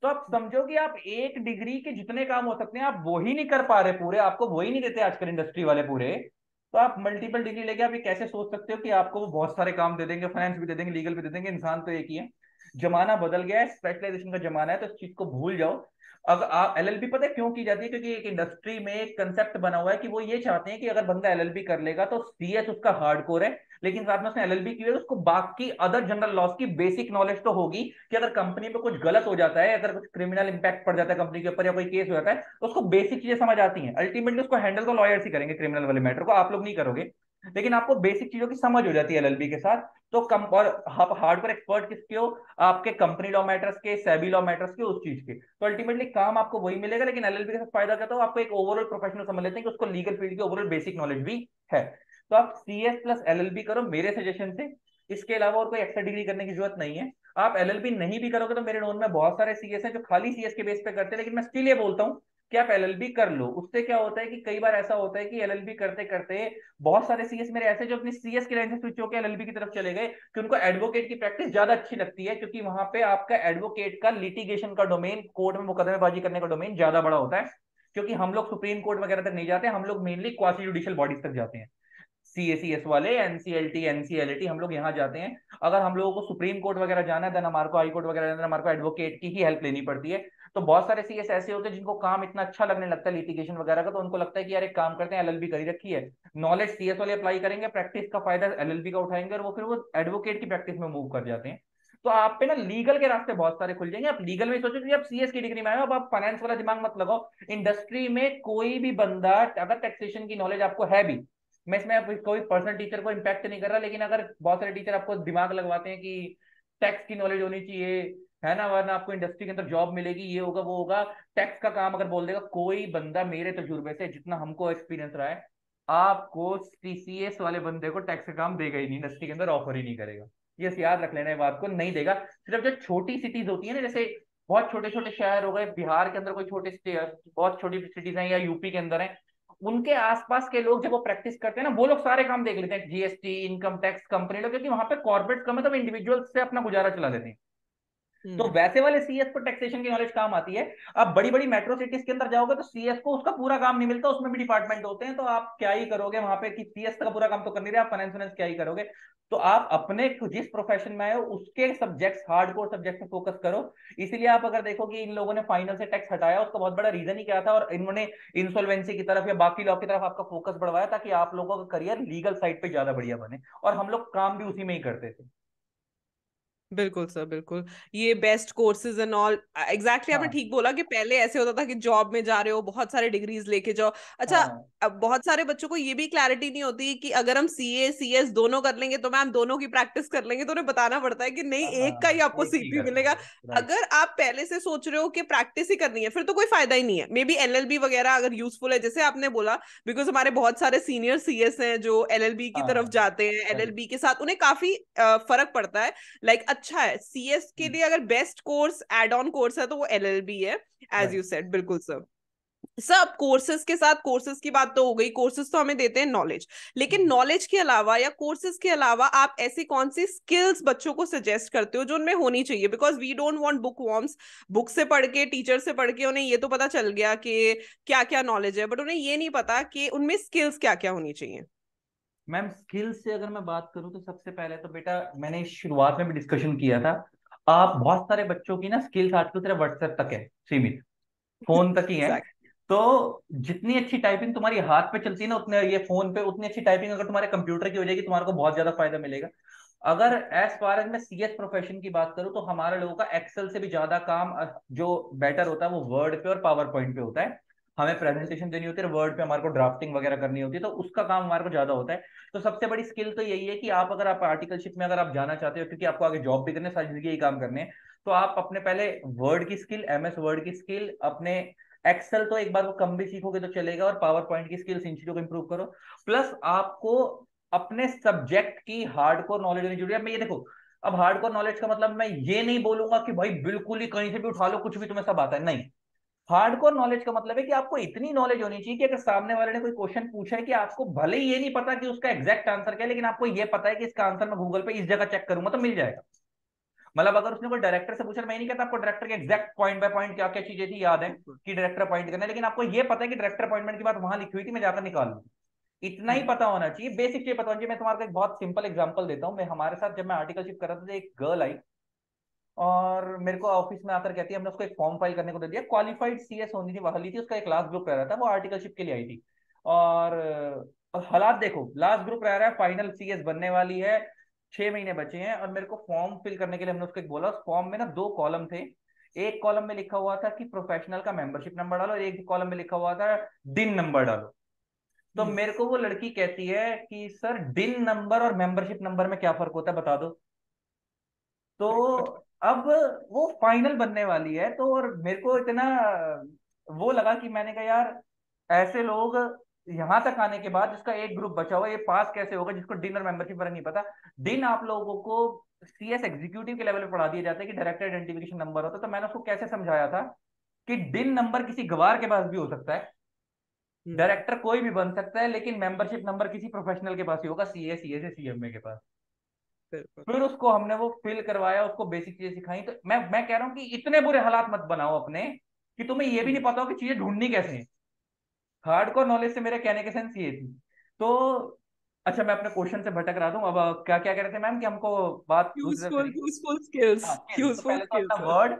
तो आप समझो कि आप एक डिग्री के जितने काम हो सकते हैं आप वो ही नहीं कर पा रहे पूरे, आपको वही नहीं देते आजकल इंडस्ट्री वाले पूरे। तो आप मल्टीपल डिग्री लेके आप ये कैसे सोच सकते हो कि आपको वो बहुत सारे काम दे देंगे, फाइनेंस भी दे देंगे, लीगल भी दे देंगे? इंसान तो एक ही है। जमाना बदल गया है, स्पेशलाइजेशन का जमाना है, तो इस चीज को भूल जाओ। अगर आप एलएलबी, पता है क्यों की जाती है? क्योंकि एक इंडस्ट्री में एक कंसेप्ट बना हुआ है कि वो ये चाहते हैं कि अगर बंदा एलएलबी कर लेगा तो सीएस उसका हार्डकोर है, लेकिन साथ में उसने एलएलबी की है तो उसको बाकी अदर जनरल लॉस की बेसिक नॉलेज तो होगी कि अगर कंपनी में कुछ गलत हो जाता है, अगर कुछ क्रिमिनल इंपैक्ट पड़ जाता है कंपनी के ऊपर या कोई केस हो जाता है, तो उसको बेसिक चीजें समझ आती हैं। अल्टीमेटली उसको हैंडल तो लॉयर्स ही करेंगे, क्रिमिनल वाले मैटर को आप लोग नहीं करोगे, लेकिन आपको बेसिक चीजों की समझ हो जाती है एलएलबी के साथ। तो कम और आप हार्डवेयर एक्सपर्ट किसके हो? आपके कंपनी लॉ मैटर्स के, सेबी लॉ मैटर्स के, उस चीज के। तो अल्टीमेटली काम आपको वही मिलेगा, लेकिन एलएलबी के साथ फायदा क्या था? आपको एक ओवरऑल प्रोफेशनल समझ लेते हैं कि उसको लीगल फील्ड की ओवरऑल बेसिक नॉलेज भी है। तो आप सीएस प्लस एलएलबी करो मेरे सजेशन से, इसके अलावा और कोई एक्स्ट्रा डिग्री करने की जरूरत नहीं है। आप एलएलबी नहीं भी करोगे तो मेरे नोन में बहुत सारे सीएस हैं जो खाली सीएस के बेस पे करते हैं, लेकिन मैं स्टिल ये बोलता हूँ कि आप एलएलबी कर लो। उससे क्या होता है कि कई बार ऐसा होता है कि एलएलबी करते करते बहुत सारे सीएस मेरे ऐसे जो अपनी सीएस की लाइन से स्विच होकर एलएलबी की तरफ चले गए कि उनको एडवोकेट की प्रैक्टिस ज्यादा अच्छी लगती है, क्योंकि वहां पे आपका एडवोकेट का लिटिगेशन का डोमेन, कोर्ट में मुकदमेबाजी करने का डोमेन ज्यादा बड़ा होता है। क्योंकि हम लोग सुप्रीम कोर्ट वगैरह तक नहीं जाते, हम लोग मेनली क्वासी जुडिशियल बॉडीज तक जाते हैं। सीएसीएस वाले, एनसीएलटी, एनसीएलटी, हम लोग यहाँ जाते हैं। अगर हम लोगों को सुप्रीम कोर्ट वगैरह जाना है, देन हमारे को हाई कोर्ट वगैरह जाना है, हमारे को एडवोकेट की ही हेल्प लेनी पड़ती है। तो बहुत सारे सीएस ऐसे होते हैं जिनको काम इतना अच्छा लगने लगता है लिटिगेशन वगैरह का, तो उनको लगता है कि यार एक काम करते हैं, एलएलबी करी रखी है, नॉलेज सीएस वाले अप्लाई करेंगे, प्रैक्टिस का फायदा एलएलबी का उठाएंगे, और वो फिर वो एडवोकेट की प्रैक्टिस में मूव कर जाते हैं। तो आप पे ना लीगल के रास्ते बहुत सारे खुल जाएंगे। आप लीगल में सोचो कि आप सीएस की डिग्री में आए हो, अब आप फाइनेंस वाला दिमाग मत लगाओ। इंडस्ट्री में कोई भी बंदा, अगर टैक्सेशन की नॉलेज आपको है भी, मैं इसमें कोई पर्सनल टीचर को इम्पैक्ट नहीं कर रहा, लेकिन अगर बहुत सारे टीचर आपको दिमाग लगवाते हैं कि टैक्स की नॉलेज होनी चाहिए, है ना, वरना आपको इंडस्ट्री के अंदर जॉब मिलेगी, ये होगा वो होगा, टैक्स का काम अगर बोल देगा कोई बंदा, मेरे तजुर्बे से जितना हमको एक्सपीरियंस रहा है, आपको टीसीएस वाले बंदे को टैक्स का काम देगा ही नहीं, इंडस्ट्री के अंदर ऑफर ही नहीं करेगा। ये याद रख लेना, ये बात को नहीं देगा। सिर्फ जो छोटी सिटीज होती है ना, जैसे बहुत छोटे छोटे शहर हो गए, बिहार के अंदर कोई छोटे बहुत छोटी सिटीज हैं, या यूपी के अंदर है, उनके आसपास के लोग जब वो प्रैक्टिस करते हैं ना, वो लोग सारे काम देख लेते हैं, जीएसटी, इनकम टैक्स, कंपनी लोग, क्योंकि वहां पे कॉर्पोरेट कम है तो इंडिविजुअल से अपना गुजारा चला लेते हैं। तो हम्म। वैसे वाले सीएस को टैक्सेशन की नॉलेज काम आती है। आप बड़ी बड़ी मेट्रो सिटीज के अंदर जाओगे तो सीएस को उसका पूरा काम नहीं मिलता, उसमें भी डिपार्टमेंट होते हैं, तो आप क्या ही करोगे वहां पे कि सीएस का पूरा काम तो कर नहीं रहे, आप फाइनेंस फाइनेंस क्या ही करोगे? तो आप अपने जिस प्रोफेशन में आए हो उसके सब्जेक्ट्स, हार्डकोर सब्जेक्ट पे फोकस करो। इसीलिए आप अगर देखो कि इन लोगों ने फाइनल से टैक्स हटाया, उसका बहुत बड़ा रीजन ही क्या था, और इन्होंने इंसॉल्वेंसी की तरफ या बाकी लॉ की तरफ आपका फोकस बढ़वाया ताकि आप लोगों का करियर लीगल साइड पे ज्यादा बढ़िया बने, और हम लोग काम भी उसी में ही करते थे। बिल्कुल सर, बिल्कुल। ये best courses and all, exactly आपने हाँ ठीक बोला कि पहले ऐसे होता था कि जॉब में जा रहे हो, बहुत सारे डिग्रीज लेके जाओ। अच्छा, हाँ अब बहुत सारे बच्चों को ये भी क्लैरिटी नहीं होती कि अगर हम सीए सीएस दोनों कर लेंगे तो मैम दोनों की प्रैक्टिस कर लेंगे, तो उन्हें बताना पड़ता है कि नहीं, हाँ एक का ही हाँ, आपको एक ही सीपी कर मिलेगा। पाओगे, राइट। अगर आप पहले से सोच रहे हो कि प्रैक्टिस ही करनी है, फिर तो कोई फायदा ही नहीं है। मे बी एलएलबी वगैरह अगर यूजफुल है, जैसे आपने बोला, बिकॉज हमारे बहुत सारे सीनियर सीएस हैं जो एलएलबी की तरफ हाँ जाते हैं, राइट। एलएलबी के साथ उन्हें काफी फर्क पड़ता है। लाइक अच्छा है, सीएस के लिए अगर best course add on course है तो वो एलएलबी है, एज यू राइट। सेड। बिल्कुल सर। सब कोर्सेज के साथ, कोर्सेज की बात तो हो गई, कोर्सेज तो हमें देते हैं नॉलेज, लेकिन नॉलेज के अलावा या कोर्सेज के अलावा आप ऐसी कौन सी स्किल्स बच्चों को सजेस्ट करते हो जो उनमें होनी चाहिए? Because we don't want bookworms. Book से पढ़ के, टीचर से पढ़ के उन्हें ये तो पता चल गया कि क्या क्या नॉलेज है, बट उन्हें ये नहीं पता कि उनमें स्किल्स क्या क्या होनी चाहिए। मैम स्किल्स से अगर मैं बात करूं तो सबसे पहले तो बेटा, मैंने शुरुआत में भी डिस्कशन किया था, आप बहुत सारे बच्चों की ना स्किल्स आजकल सिर्फ व्हाट्सएप तक है सीमित, फोन तक ही है। एग्जैक्ट। तो जितनी अच्छी टाइपिंग तुम्हारी हाथ पे चलती है ना, उतने ये फोन पे उतनी अच्छी टाइपिंग अगर तुम्हारे कंप्यूटर की हो जाएगी, तुम्हारे को बहुत ज्यादा फायदा मिलेगा। अगर एज फार एज मैं सीएस प्रोफेशन की बात करूं तो हमारे लोगों का एक्सेल से भी ज्यादा काम जो बेटर होता है वो वर्ड पे और पावर पॉइंट पे होता है। हमें प्रेजेंटेशन देनी होती है, वर्ड पे हमारे को ड्राफ्टिंग वगैरह करनी होती है, तो उसका काम हमारे को ज्यादा होता है। तो सबसे बड़ी स्किल तो यही है कि आप अगर आप आर्टिकलशिप में अगर आप जाना चाहते हो, क्योंकि आपको आगे जॉब भी करने, सारी जिंदगी यही काम करने हैं, तो आप अपने पहले वर्ड की स्किल, एमएस वर्ड की स्किल, अपने एक्सेल तो एक बार वो कम भी सीखोगे तो चलेगा, और पावर पॉइंट की स्किल्स, इन चीजों को इंप्रूव करो। प्लस आपको अपने सब्जेक्ट की हार्डकोर नॉलेज होनी जरूरी है। मैं ये देखो, अब हार्डकोर नॉलेज का मतलब मैं ये नहीं बोलूंगा कि भाई बिल्कुल ही कहीं से भी उठा लो, कुछ भी तुम्हें सब आता है, नहीं। हार्डकोर नॉलेज का मतलब है कि आपको इतनी नॉलेज होनी चाहिए कि अगर सामने वाले ने कोई क्वेश्चन पूछा है, कि आपको भले ही ये नहीं पता कि उसका एग्जैक्ट आंसर क्या है, लेकिन आपको ये पता है कि इसका आंसर मैं गूगल पे इस जगह चेक करूंगा तो मिल जाएगा। मतलब अगर उसने कोई डायरेक्टर से पूछा, मैं नहीं कहता आपको डायरेक्टर के एग्जैक्ट पॉइंट बाय पॉइंट क्या क्या चीजें थी याद है बिल्कुल। कि डायरेक्टर अपॉइंट करना है, लेकिन आपको ये पता है कि डायरेक्टर अपॉइंटमेंट की बात वहां लिखी हुई थी, मैं जाकर निकाल लूँ। इतना ही हम्म। पता होना चाहिए, बेसिक चीज पता होनी चाहिए। मैं तुम्हारा एक बहुत सिंपल एग्जांपल देता हूँ। मैं हमारे साथ जब मैं आर्टिकलशिप कर रहा था तो एक गर्ल आई, और मेरे को ऑफिस में आकर कहती है, हमने उसको एक फॉर्म फाइल करने को दे दिया, क्वालिफाइड सीएस होनी थी, वाली थी, उसका एक लास्ट ग्रुप रह रहा था, वो आर्टिकलशिप के लिए आई थी। और हालात देखो, लास्ट ग्रुप रह रहा है, फाइनल सीएस बनने वाली है, 6 महीने बचे हैं, और मेरे को फॉर्म फिल करने के लिए हमने उसको एक बोला। उस फॉर्म में ना 2 कॉलम थे। एक कॉलम में लिखा हुआ था कि प्रोफेशनल का मेंबरशिप नंबर डालो, और एक कॉलम में लिखा हुआ था दिन नंबर डालो। तो हम्म। मेरे को वो लड़की कहती है कि सर, दिन नंबर और मेंबरशिप नंबर में क्या फर्क होता है, बता दो। तो बिल्कुल। अब वो फाइनल बनने वाली है, तो और मेरे को इतना वो लगा कि मैंने कहा यार, ऐसे लोग यहां तक आने के बाद जिसका एक ग्रुप बचा हुआ है, ये पास कैसे होगा जिसको डिन और मेंबरशिप पर नहीं पता। डिन आप लोगों को सीएस एग्जीक्यूटिव के लेवल पे पढ़ा दिया जाता है कि डायरेक्टर आइडेंटिफिकेशन नंबर होता है। तो मैंने उसको कैसे समझाया था कि डिन नंबर किसी गवार के पास भी हो सकता है, हम्म। डायरेक्टर कोई भी बन सकता है, लेकिन मेंबरशिप नंबर किसी प्रोफेशनल के पास ही होगा, सीए, सीए से सीएमए के पास। बिल्कुल। फिर उसको हमने वो फिल करवाया, उसको बेसिक चीजें सिखाई। तो मैं कह रहा हूँ कि इतने बुरे हालात मत बनाओ अपने कि तुम्हें ये भी नहीं हम्म। पता हो कि चीजें ढूंढनी कैसे है। हार्डकोर नॉलेज से मेरे कहने के सेंस ये थी। तो अच्छा, मैं अपने क्वेश्चन से भटक रहा हूँ। अब क्या क्या कह रहे थे मैम, कि हमको बात दूसरी तरफ यूजफुल चली। Useful skills. हाँ, skills। तो यूजफुल पहले तो स्किल्स अपना सर। वर्ड,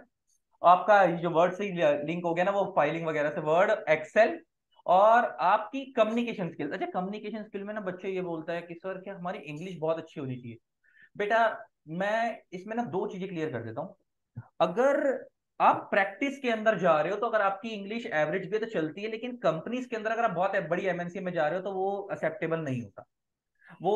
आपका ये जो वर्ड से लिंक हो गया ना, वो फाइलिंग वगैरह से, वर्ड, एक्सेल, और आपकी कम्युनिकेशन स्किल्स। अच्छा, कम्युनिकेशन स्किल में ना बच्चे ये बोलता है कि सर क्या हमारी इंग्लिश बहुत अच्छी होनी चाहिए। बेटा, मैं इसमें ना दो चीजें क्लियर कर देता हूँ। अगर आप प्रैक्टिस के अंदर जा रहे हो तो अगर आपकी इंग्लिश एवरेज भी है तो चलती है, लेकिन कंपनीज के अंदर अगर आप बहुत बड़ी एमएनसी में जा रहे हो तो वो एक्सेप्टेबल नहीं होता। वो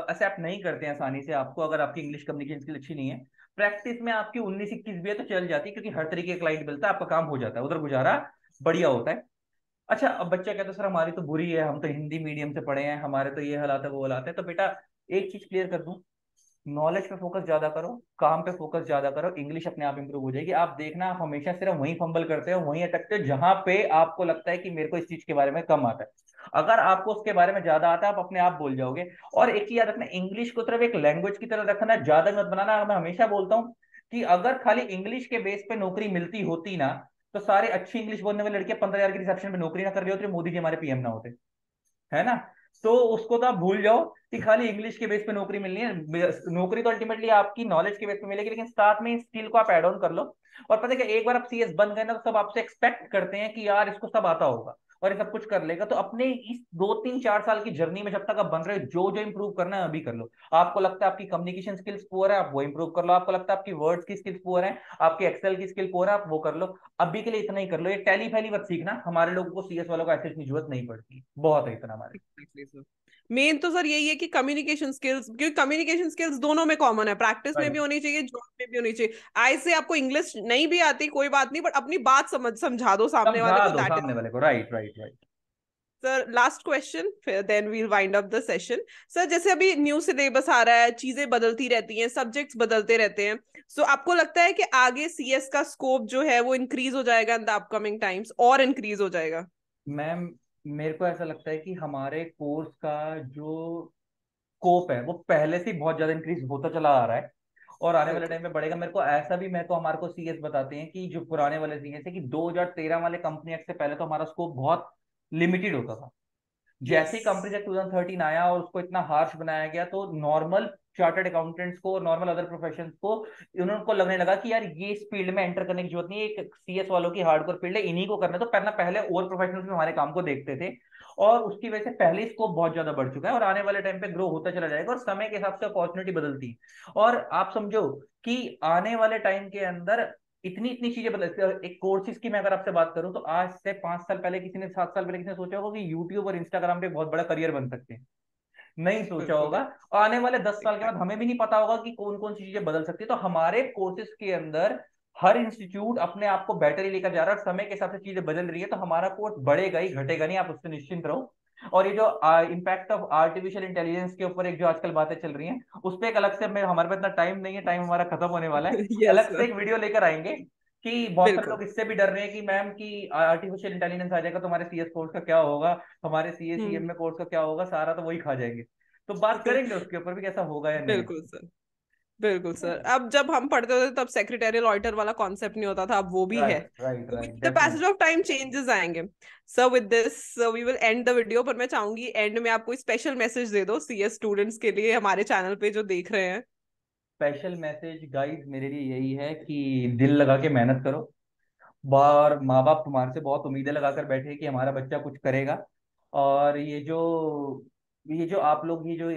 एक्सेप्ट नहीं करते हैं आसानी से आपको, अगर आपकी इंग्लिश कम्युनिकेशन स्किल अच्छी नहीं है। प्रैक्टिस में आपकी 19-21 भी है तो चल जाती है, क्योंकि हर तरीके का क्लाइंट मिलता है, आपका काम हो जाता है, उधर गुजारा बढ़िया होता है। अच्छा, अब बच्चा कहता है सर हमारी तो बुरी है, हम तो हिंदी मीडियम से पढ़े हैं, हमारे तो ये हालात है वो हालात है। तो बेटा, एक चीज क्लियर कर दूं, नॉलेज पे फोकस ज्यादा करो, काम पे फोकस ज्यादा करो, इंग्लिश अपने आप इंप्रूव हो जाएगी। आप देखना, आप हमेशा सिर्फ वहीं फंबल करते हो, वहीं अटकते हो जहां पे आपको लगता है कि मेरे को इस चीज के बारे में कम आता है। अगर आपको उसके बारे में ज्यादा आता है, आप अपने आप बोल जाओगे। और एक चीज याद रखना, इंग्लिश को तरफ एक लैंग्वेज की तरह रखना, ज्यादा मत बनाना। मैं हमेशा बोलता हूँ कि अगर खाली इंग्लिश के बेस पे नौकरी मिलती होती ना, तो सारे अच्छी इंग्लिश बोलने वाली लड़कियां 15,000 की रिसेप्शन पे नौकरी ना कर रही होती, मोदी जी हमारे पीएम ना होते, है ना। तो उसको तो आप भूल जाओ कि खाली इंग्लिश के बेस पे नौकरी मिलनी है। नौकरी तो अल्टीमेटली आपकी नॉलेज के बेस पे मिलेगी, लेकिन साथ में स्किल को आप ऐड ऑन कर लो। और पता है कि एक बार आप सीएस बन गए ना, तो सब आपसे एक्सपेक्ट करते हैं कि यार इसको सब आता होगा और ये सब कुछ कर लेगा। तो अपने इस 2-3-4 साल की जर्नी में जब तक आप बन रहे हो, जो जो इंप्रूव करना है अभी कर लो। आपको लगता है आपकी कम्युनिकेशन स्किल्स पुअर है, आप वो इंप्रूव कर लो। आपको लगता है आपकी वर्ड्स की स्किल्स पुअर है, आपकी एक्सेल की स्किल पुअर है, आप वो कर लो। अभी के लिए इतना ही कर लो। ये टैली फैली मत सीखना, हमारे लोगों को सीएस वालों को ऐसे इतनी जरूरत नहीं पड़ती, बहुत है इतना हमारे। Exactly sir. मेन तो सर यही है कि कम्युनिकेशन स्किल्स, क्योंकि कम्युनिकेशन स्किल्स दोनों में कॉमन है, प्रैक्टिस में भी राइट, होनी चाहिए, जॉब में भी होनी चाहिए। आई से आपको इंग्लिश नहीं भी आती कोई बात नहीं, बट अपनी बात समझा दो सामने समझा वाले को, दो दैट इज। सामने वाले को, right right right. Sir last question, फिर then we'll wind up the session. Sir जैसे अभी न्यू सिलेबस आ रहा है, चीजें बदलती रहती हैं, सब्जेक्ट्स बदलते रहते हैं, सो आपको लगता है कि आगे सीएस का स्कोप जो है वो इंक्रीज हो जाएगा इन द अपकमिंग टाइम्स, और इंक्रीज हो जाएगा? मैम, मेरे को ऐसा लगता है कि हमारे कोर्स का जो स्कोप है वो पहले से ही बहुत ज्यादा इंक्रीज होता चला आ रहा है, और आने वाले बिल्कुल। टाइम में बढ़ेगा। मेरे को ऐसा भी, मैं तो हमारे को सीएस बताते हैं कि जो पुराने वाले सीएस है कि 2013 वाले कंपनी एक्ट से पहले तो हमारा स्कोप बहुत लिमिटेड होता था। जैसे यस। ही कंपनी एक्ट 2013 आया और उसको इतना हार्श बनाया गया, तो नॉर्मल चार्टर्ड अकाउंटेंट्स को, नॉर्मल अदर प्रोफेशंस को, उनको लगने लगा कि यार ये इस फील्ड में एंटर करने की जरूरत नहीं है, एक सीएस वालों की हार्डकोर फील्ड है, इन्हीं को करना है। तो पहले पहले और प्रोफेशनल्स भी हमारे काम को देखते थे, और उसकी वजह से पहले स्कोप बहुत ज्यादा बढ़ चुका है, और आने वाले टाइम पे ग्रो होता चला जाएगा, और समय के हिसाब से अपॉर्चुनिटी बदलती है। और आप समझो कि आने वाले टाइम के अंदर इतनी इतनी चीजें बदल, एक कोर्सेज की मैं अगर आपसे बात करूं तो आज से 5 साल पहले किसी ने, 7 साल पहले किसी ने सोचा होगा कि यूट्यूब और इंस्टाग्राम पे बहुत बड़ा करियर बन सकते हैं? नहीं सोचा बिल्कुल होगा। और आने वाले 10 साल के बाद एग्जैक्टली। हमें भी नहीं पता होगा कि कौन कौन सी चीजें बदल सकती है। तो हमारे कोर्सेज के अंदर हर इंस्टीट्यूट अपने आप को बेटर ही लेकर जा रहा है, और समय के हिसाब से चीजें बदल रही है, तो हमारा कोर्स बढ़ेगा ही, घटेगा नहीं, आप उससे निश्चिंत रहो। और ये जो इम्पैक्ट ऑफ आर्टिफिशियल इंटेलिजेंस के ऊपर एक जो आजकल बातें चल रही हैं, उस पर एक अलग से, मैं, हमारे पास इतना टाइम नहीं है, टाइम हमारा खत्म होने वाला है, यस अलग से सर। एक वीडियो लेकर आएंगे। कि बहुत सारे बिल्कुल। लोग इससे भी डर रहे हैं कि मैम की आर्टिफिशियल इंटेलिजेंस आ जाएगा तो हमारे सीएस कोर्स का क्या होगा, हमारे सीए हम्म। सीएम में कोर्स का क्या होगा, सारा तो वही खा जाएंगे। तो बात करेंगे उसके ऊपर भी कैसा होगा या नहीं। बिल्कुल सर। बिल्कुल सर, अब जब हम पढ़ते होते तब सेक्रेटेरियल ऑडिटर वाला कॉन्सेप्ट नहीं होता था, अब वो भी है। राइट राइट तो right, with the passage definitely. Of time changes आएंगे। Sir with this we will end the video, पर मैं चाहूंगी एंड में आप कोई स्पेशल मैसेज दे दो सीएस स्टूडेंट्स के लिए हमारे चैनल पे जो देख रहे हैं। स्पेशल मैसेज गाइस मेरे लिए यही है कि दिल लगा के मेहनत करो। बार माँ बाप तुम्हारे से बहुत उम्मीदें लगाकर बैठे हैं कि हमारा बच्चा कुछ करेगा। और ये जो आप लोग, ये जो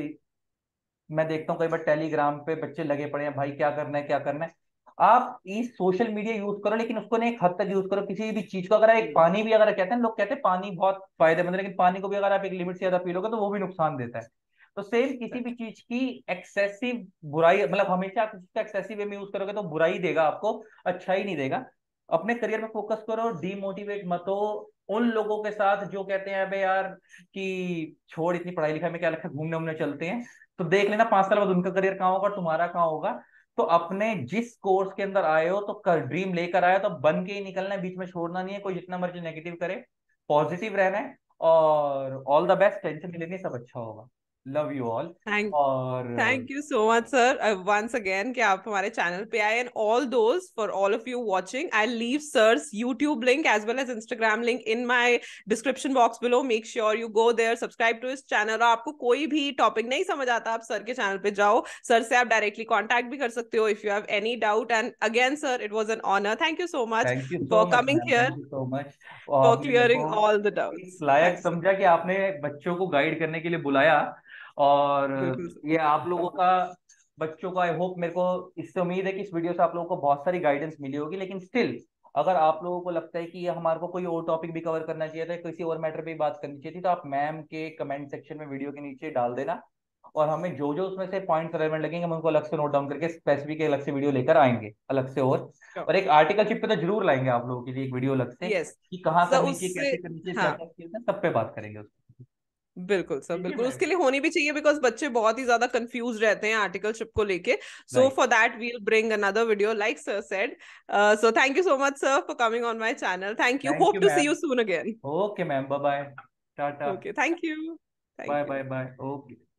मैं देखता हूँ कई बार टेलीग्राम पे बच्चे लगे पड़े हैं, भाई क्या करना है क्या करना है। आप इस सोशल मीडिया यूज करो, लेकिन उसको ना एक हद तक यूज करो। किसी भी चीज को, अगर एक हम्म। पानी भी, अगर कहते हैं, लोग कहते हैं पानी बहुत फायदेमंद है, लेकिन पानी को भी अगर आप एक लिमिट से ज्यादा पी लोगे तो वो भी नुकसान देता है। तो सेम किसी भी चीज की एक्सेसिव बुराई, मतलब हमेशा आप उसका एक्सेसिव वे में यूज करोगे तो बुराई देगा आपको, अच्छा ही नहीं देगा। अपने करियर में फोकस करो, डीमोटिवेट मत हो उन लोगों के साथ जो कहते हैं अबे यार कि छोड़ इतनी पढ़ाई लिखाई में क्या रखा, घूमने उमने चलते हैं। तो देख लेना 5 साल बाद उनका करियर कहाँ होगा और तुम्हारा कहाँ होगा। तो अपने जिस कोर्स के अंदर आए हो तो कर ड्रीम लेकर आए हो तो बन के ही निकलना है, बीच में छोड़ना नहीं है। कोई जितना मर्जी नेगेटिव करे, पॉजिटिव रहना है। और ऑल द बेस्ट, टेंशन नहीं लेनी, सब अच्छा होगा। Love you all. थैंक और thank you so much sir once again कि आप हमारे चैनल पे आए, and all those for all of you watching, I leave sir's YouTube link as well as Instagram link in my description box below. Make sure you go there, subscribe to इस चैनल। और आपको कोई भी टॉपिक नहीं समझ आता, आप सर के चैनल पे जाओ, सर से आप डायरेक्टली कॉन्टैक्ट भी कर सकते हो if you have any doubt. And again sir, it was an honour, thank you so much thank you so for much coming ma'am, thank here, you so much. For आपने मेरे को क्लियरिंग ऑल द इस डाउट्स। लायक थैंक्स सर। समझा कि आपने बच्चों को गाइड करने के लिए बुलाया। और बिल्कुल सर। ये आप लोगों का, बच्चों का, आई होप, मेरे को इससे उम्मीद है कि इस वीडियो से आप लोगों को बहुत सारी गाइडेंस मिली होगी। लेकिन स्टिल, अगर आप लोगों को लगता है कि ये हमारे को कोई और टॉपिक भी कवर करना चाहिए था, किसी और मैटर पे भी बात करनी चाहिए थी, तो आप मैम के कमेंट सेक्शन में वीडियो के नीचे डाल देना। और हमें जो जो उसमें से पॉइंट्स रेलेवेंट लगेंगे हम उनको अलग से नोट डाउन करके स्पेसिफिक अलग से वीडियो लेकर आएंगे अलग से। और एक आर्टिकल शिप पे तो जरूर लाएंगे आप लोगों के लिए एक वीडियो अलग से, यस कि कहाँ सर, करनी चाहिए, उससे कैसे करनी चाहिए, क्या हाँ क्या स्किल्स हैं, सब पे बात करेंगे उसको। बिल्कुल सर, ठीक है बिल्कुल मैम। उसके लिए होनी भी चाहिए, बिकॉज बच्चे बहुत ही ज्यादा कंफ्यूज रहते हैं आर्टिकलशिप को लेके। So right. For that we'll bring another video like sir said. So thank you so much sir for coming on my channel, thank you, thank hope you to see ma'am. You soon again. Okay ma'am, bye bye. Tata. Okay, thank you. Bye thank bye you. Bye, okay.